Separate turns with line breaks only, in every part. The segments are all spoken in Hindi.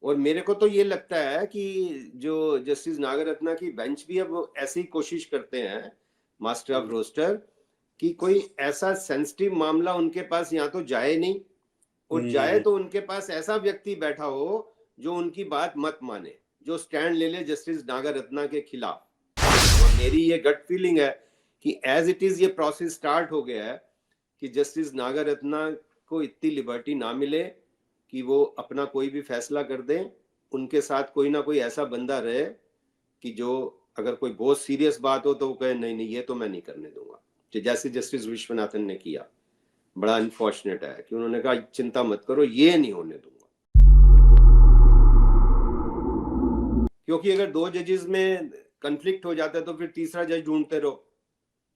और मेरे को तो ये लगता है कि जो जस्टिस नागरत्ना की बेंच भी अब ऐसी कोशिश करते हैं, मास्टर ऑफ रोस्टर, कि कोई ऐसा सेंसिटिव मामला उनके पास या तो जाए नहीं, और जाए तो उनके पास ऐसा व्यक्ति बैठा हो जो उनकी बात मत माने, जो स्टैंड ले ले जस्टिस नागरत्ना के खिलाफ। और मेरी ये गट फीलिंग है कि एज इट इज ये प्रोसेस स्टार्ट हो गया है कि जस्टिस नागरत्ना को इतनी लिबर्टी ना मिले कि वो अपना कोई भी फैसला कर दें। उनके साथ कोई ना कोई ऐसा बंदा रहे कि जो अगर कोई बहुत सीरियस बात हो तो वो कहे नहीं नहीं ये तो मैं नहीं करने दूंगा, जैसे जस्टिस विश्वनाथन ने किया। बड़ा अनफॉर्चुनेट है कि उन्होंने कहा चिंता मत करो, ये नहीं होने दूंगा। क्योंकि अगर दो जजेस में कन्फ्लिक्ट हो जाता है तो फिर तीसरा जज ढूंढते रहो,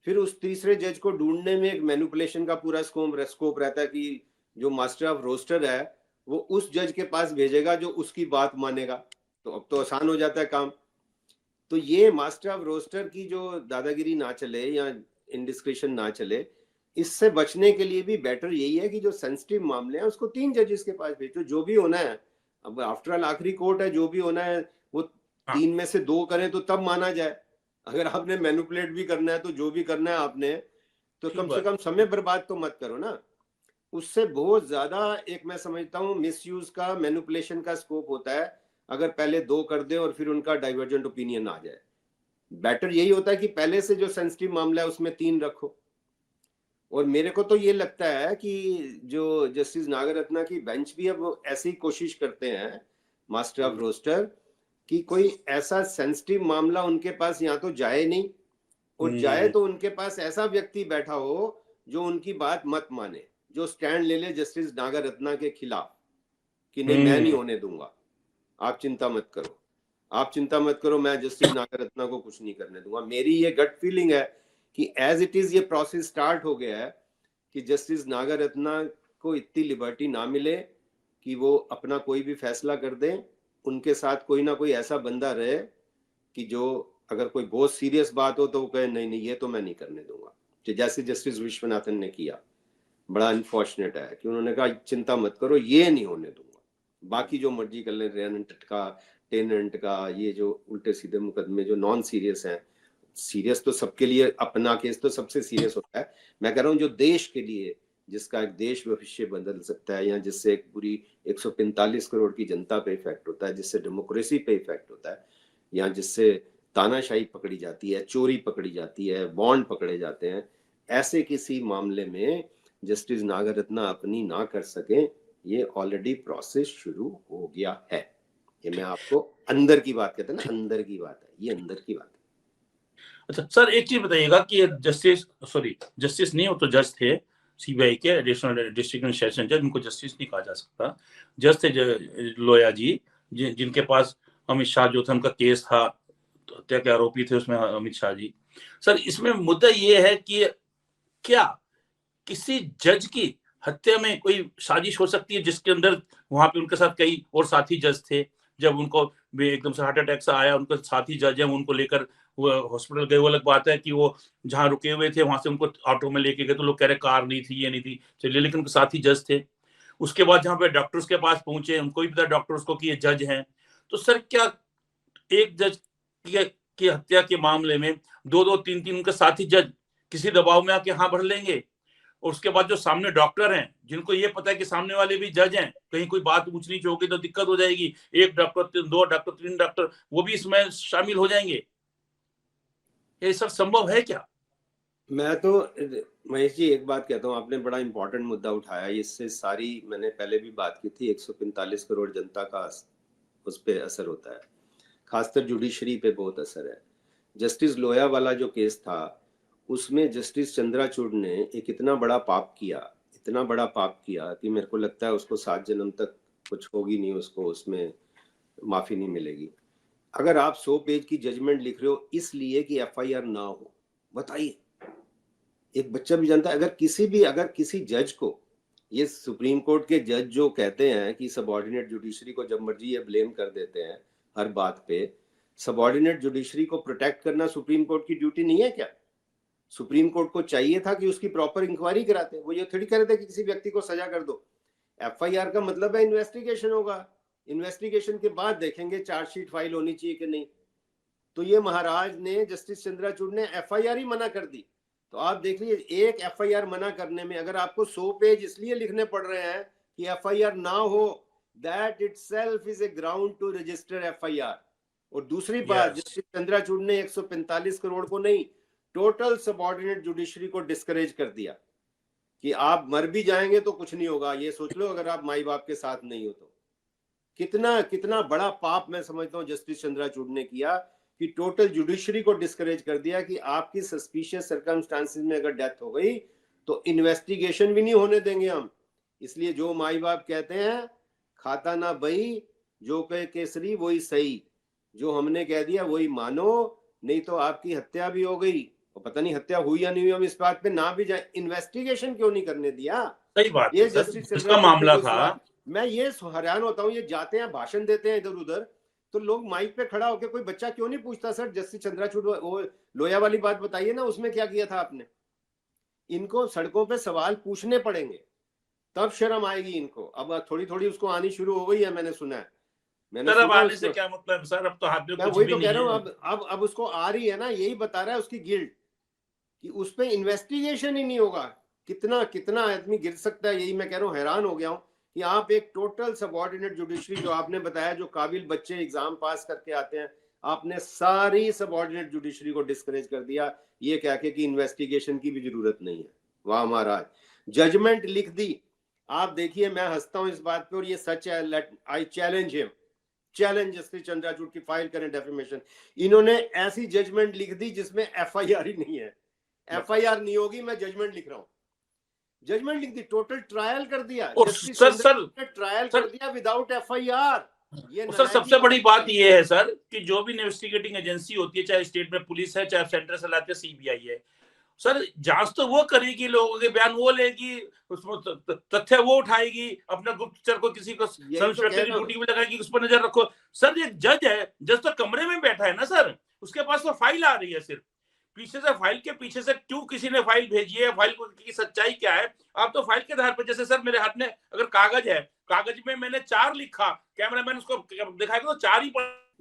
फिर उस तीसरे जज को ढूंढने में एक मैनिपुलेशन का पूरा स्कोप रहता है कि जो मास्टर ऑफ रोस्टर है वो उस जज के पास भेजेगा जो उसकी बात मानेगा, तो अब तो आसान हो जाता है काम। तो ये मास्टर ऑफ रोस्टर की जो दादागिरी ना चले या इनडिस्क्रिशन ना चले, इससे बचने के लिए भी बेटर यही है कि जो सेंसिटिव मामले हैं उसको 3 जजेस के पास भेजो, जो भी होना है। अब आफ्टर ऑल आखिरी कोर्ट है, जो भी होना है वो 3 में से 2 करें तो तब माना जाए। अगर आपने मैनिपुलेट भी करना है तो जो भी करना है आपने, तो कम से कम समय बर्बाद तो मत करो ना। उससे बहुत ज्यादा एक मैं समझता हूँ मिसयूज का, मैनिपुलेशन का स्कोप होता है अगर पहले 2 कर दे और फिर उनका डाइवर्जेंट ओपिनियन आ जाए। बेटर यही होता है कि पहले से जो सेंसिटिव मामला है उसमें 3 रखो। और मेरे को तो ये लगता है कि जो जस्टिस नागरत्ना की बेंच भी अब ऐसी कोशिश करते हैं, मास्टर ऑफ रोस्टर, कि कोई ऐसा सेंसिटिव मामला उनके पास या तो जाए नहीं, और जाए तो उनके पास ऐसा व्यक्ति बैठा हो जो उनकी बात मत माने, जो स्टैंड ले ले जस्टिस नागरत्ना के खिलाफ कि नहीं मैं नहीं होने दूंगा, आप चिंता मत करो, आप चिंता मत करो, मैं जस्टिस नागरत्ना को कुछ नहीं करने दूंगा। मेरी ये गट फीलिंग है कि एज इट इज ये प्रोसेस स्टार्ट हो गया है कि जस्टिस नागरत्ना को इतनी लिबर्टी ना मिले कि वो अपना कोई भी फैसला कर दें। उनके साथ कोई ना कोई ऐसा बंदा रहे कि जो अगर कोई बहुत सीरियस बात हो तो वो कहे नहीं नहीं ये तो मैं नहीं करने दूंगा, जैसे जस्टिस विश्वनाथन ने किया। बड़ा अनफॉर्चुनेट है कि उन्होंने कहा चिंता मत करो, ये नहीं होने दूंगा, बाकी जो मर्जी कर ले, रेनेंट का, टेनेंट का, ये जो उल्टे सीधे मुकदमे जो नॉन सीरियस हैं। सीरियस तो सबके लिए, अपना केस तो सबसे सीरियस होता है। मैं कह रहा हूँ जो देश के लिए, जिसका एक देश भविष्य बदल सकता है, या जिससे एक पूरी 145 करोड़ की जनता पे इफेक्ट होता है, जिससे डेमोक्रेसी पे इफेक्ट होता है, या जिससे तानाशाही पकड़ी जाती है, चोरी पकड़ी जाती है, बॉन्ड पकड़े जाते हैं, ऐसे किसी मामले में जस्टिस नागरत्ना अपनी ना कर सके, ये ऑलरेडी प्रोसेस शुरू हो गया है। ये मैं आपको अंदर की बात कहते हैं ना, अंदर की बात है, ये अंदर की बात है।
अच्छा सर, एक चीज बताइएगा कि जस्टिस नहीं, वो तो जज थे सीबीआई के, एडिशनल डिस्ट्रिक्ट सेशन जज, उनको जस्टिस नहीं कहा जा सकता। जज थे लोया जी, जिनके पास अमित शाह जो था उनका केस था, तो हत्या के आरोपी थे उसमें अमित शाह जी। सर इसमें मुद्दा ये है कि क्या किसी जज की हत्या में कोई साजिश हो सकती है जिसके अंदर वहां पे उनके साथ कई और साथी जज थे, जब उनको एकदम से हार्ट अटैक से आया, उनके साथी जज है उनको लेकर वो हॉस्पिटल गए। वो अलग बात है कि वो जहां रुके हुए थे वहां से उनको ऑटो में लेके गए, तो लोग कह रहे कार नहीं थी, ये नहीं थी, चलिए, लेकिन उनके साथी जज थे। उसके बाद जहां पे डॉक्टर्स के पास पहुंचे, उनको भी पता डॉक्टर्स को कि ये जज हैं। तो सर क्या एक जज की हत्या के मामले में दो दो तीन तीन उनके साथी जज किसी दबाव में आके हाँ भर लेंगे, और उसके बाद जो सामने डॉक्टर हैं जिनको ये पता है कि सामने वाले भी जज हैं, कहीं कोई बात ऊंच नीच होगी तो दिक्कत हो जाएगी, एक डॉक्टर, 2 डॉक्टर, 3 डॉक्टर वो भी इसमें शामिल हो जाएंगे, ये सब संभव है क्या?
मैं तो महेश जी एक बात कहता हूँ, आपने बड़ा इंपॉर्टेंट मुद्दा उठाया। इससे सारी, मैंने पहले भी बात की थी, 145 करोड़ जनता का उस पर असर होता है, खासकर जुडिशरी पे बहुत असर है। जस्टिस लोया वाला जो केस था, उसमें जस्टिस चंद्राचूड़ ने एक इतना बड़ा पाप किया, इतना बड़ा पाप किया कि मेरे को लगता है उसको 7 जन्म तक कुछ होगी नहीं, उसको उसमें माफी नहीं मिलेगी। अगर आप 100 पेज की जजमेंट लिख रहे हो इसलिए कि एफआईआर ना हो, बताइए, एक बच्चा भी जानता है। अगर किसी जज को, ये सुप्रीम कोर्ट के जज जो कहते हैं कि सबऑर्डिनेट जुडिशरी को जब मर्जी ये ब्लेम कर देते हैं हर बात पे, सबऑर्डिनेट जुडिशरी को प्रोटेक्ट करना सुप्रीम कोर्ट की ड्यूटी नहीं है क्या? सुप्रीम कोर्ट को चाहिए था कि उसकी प्रॉपर इंक्वायरी कराते। वो ये थोड़ी कह रहे थे कि किसी व्यक्ति को सजा कर दो। एफआईआर का मतलब है इन्वेस्टिगेशन होगा, इन्वेस्टिगेशन के बाद देखेंगे चार्जशीट फाइल होनी चाहिए कि नहीं। तो ये महाराज ने, जस्टिस चंद्रचूड़ ने एफआईआर ही मना कर दी। तो आप देख लीजिए, एक एफआईआर मना करने में अगर आपको 100 पेज इसलिए लिखने पड़ रहे हैं कि एफआईआर ना हो, that itself is a ground to register FIR. और दूसरी बात, जस्टिस चंद्रचूड़ ने 145 करोड़ को नहीं, टोटल सबऑर्डिनेट जुडिशरी को डिस्करेज कर दिया कि आप मर भी जाएंगे तो कुछ नहीं होगा, ये सोच लो अगर आप माई बाप के साथ नहीं हो तो। कितना कितना बड़ा पाप मैं समझता हूँ जस्टिस चंद्रचूड़ ने किया कि टोटल जुडिशरी को डिस्करेज कर दिया कि आपकी सस्पिशियस सर्कमस्टांसेस में अगर डेथ हो गई तो इन्वेस्टिगेशन भी नहीं होने देंगे हम। इसलिए जो माई बाप कहते हैं, खाता ना बही, जो कहे केसरी वही सही, जो हमने कह दिया वही मानो, नहीं तो आपकी हत्या भी हो गई। और पता नहीं हत्या हुई या नहीं हुई, हम इस बात पे ना भी जाए, इन्वेस्टिगेशन क्यों नहीं करने दिया?
सही बात
ये
है सर,
जस्टिस
इसका मामला था।
मैं ये हैरान होता हूँ, ये जाते हैं भाषण देते हैं इधर उधर, तो लोग माइक पे खड़ा होकर, कोई बच्चा क्यों नहीं पूछता सर जस्टिस चंद्रचूड़ वो लोया वाली बात बताइए ना, उसमें क्या किया था आपने? इनको सड़कों पे सवाल पूछने पड़ेंगे, तब शर्म आएगी इनको। अब थोड़ी थोड़ी उसको आनी शुरू हो गई है, मैंने सुना है। मैंने
सर अब आने से क्या मतलब सर, अब तो हाथ में कुछ
वही
भी
तो
नहीं
कह रहा
है।
हूँ, अब उसको आ रही है ना, यही बता रहा है उसकी गिल्ट कि उस पर इन्वेस्टिगेशन ही नहीं होगा। कितना कितना आदमी गिर सकता है, यही मैं कह रहा हूँ। हैरान हो गया हूँ कि आप एक टोटल सबऑर्डिनेट जुडिशरी, जो आपने बताया जो काबिल बच्चे एग्जाम पास करके आते हैं, आपने सारी सबऑर्डिनेट जुडिशरी को डिस्करेज कर दिया ये कह के कि इन्वेस्टिगेशन की भी जरूरत नहीं है। वाह महाराज, जजमेंट लिख दी। आप देखिए, मैं हंसता हूं इस बात पे और ये सच है। I challenge him, challenge justice Chandrachud की फाइल करें डेफेमेशन। इन्होंने ऐसी जजमेंट लिख दी जिसमें एफआईआर ही नहीं है। एफआईआर नहीं होगी, मैं जजमेंट लिख रहा हूं। जजमेंट लिख दी, टोटल ट्रायल कर दिया, ट्रायल कर दिया विदाउट एफआईआर। ये
सर सबसे बड़ी बात ये है सर कि जो भी इन्वेस्टिगेटिंग एजेंसी होती है, चाहे स्टेट में पुलिस है, चाहे सेंट्रल से लाते सीबीआई है, सर जांच तो वो करेगी, लोगों के बयान वो लेगी, उसमें तथ्य वो उठाएगी, अपना गुप्तचर को किसी को ड्यूटी में लगाएगी, उस पर नजर रखो। सर ये जज है, जज तो कमरे में बैठा है ना सर, उसके पास तो फाइल आ रही है, सिर्फ पीछे से फाइल के पीछे से क्यों किसी ने फाइल भेजी है, फाइल की सच्चाई क्या है, आप तो फाइल के आधार पर, जैसे सर मेरे हाथ में अगर कागज है, कागज में मैंने 4 लिखा, कैमरामैन उसको दिखाएगा तो 4 ही।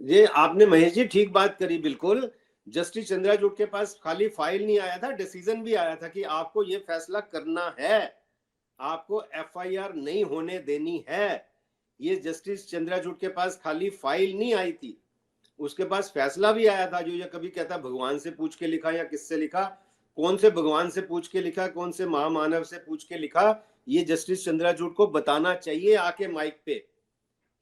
ये आपने महेश जी ठीक बात करी बिल्कुल। जस्टिस चंद्रचूड़ के पास खाली फाइल नहीं आया था, डिसीजन भी आया था कि आपको ये फैसला करना है, आपको एफआईआर नहीं होने देनी है। ये जस्टिस चंद्रचूड़ के पास खाली फाइल नहीं आई थी, उसके पास फैसला भी आया था। जो ये कभी कहता भगवान से पूछ के लिखा या किससे लिखा, कौन से भगवान से पूछ के लिखा, कौन से महामानव से पूछ के लिखा, ये जस्टिस चंद्रचूड़ को बताना चाहिए आके माइक पे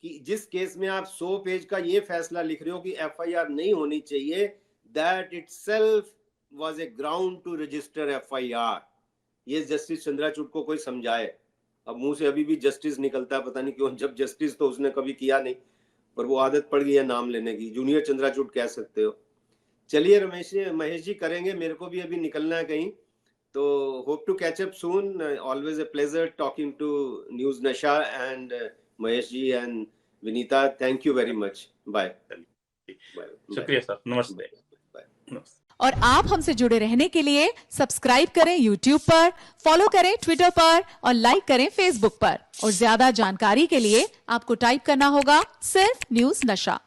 कि जिस केस में आप 100 पेज का ये फैसला लिख रहे हो कि एफआईआर नहीं होनी चाहिए, that itself was a ground to register FIR. ये जस्टिस चंद्रचूड़ को कोई समझाए। अब मुंह से अभी भी जस्टिस निकलता है, पता नहीं क्यों। जब जस्टिस तो उसने कभी किया नहीं, पर वो आदत पड़ गई है नाम लेने की। जूनियर चंद्रचूड़ कह सकते हो। चलिए महेश जी करेंगे, मेरे को भी अभी निकलना है कहीं, तो hope to catch up soon. Always a pleasure talking to News Nasha and Mahesh ji and Vinita, thank you very much. Bye.
शुक्रिया सर, नमस्ते।
और आप हमसे जुड़े रहने के लिए सब्सक्राइब करें YouTube पर, फॉलो करें Twitter पर और लाइक करें Facebook पर। और ज्यादा जानकारी के लिए आपको टाइप करना होगा सिर्फ न्यूज नशा।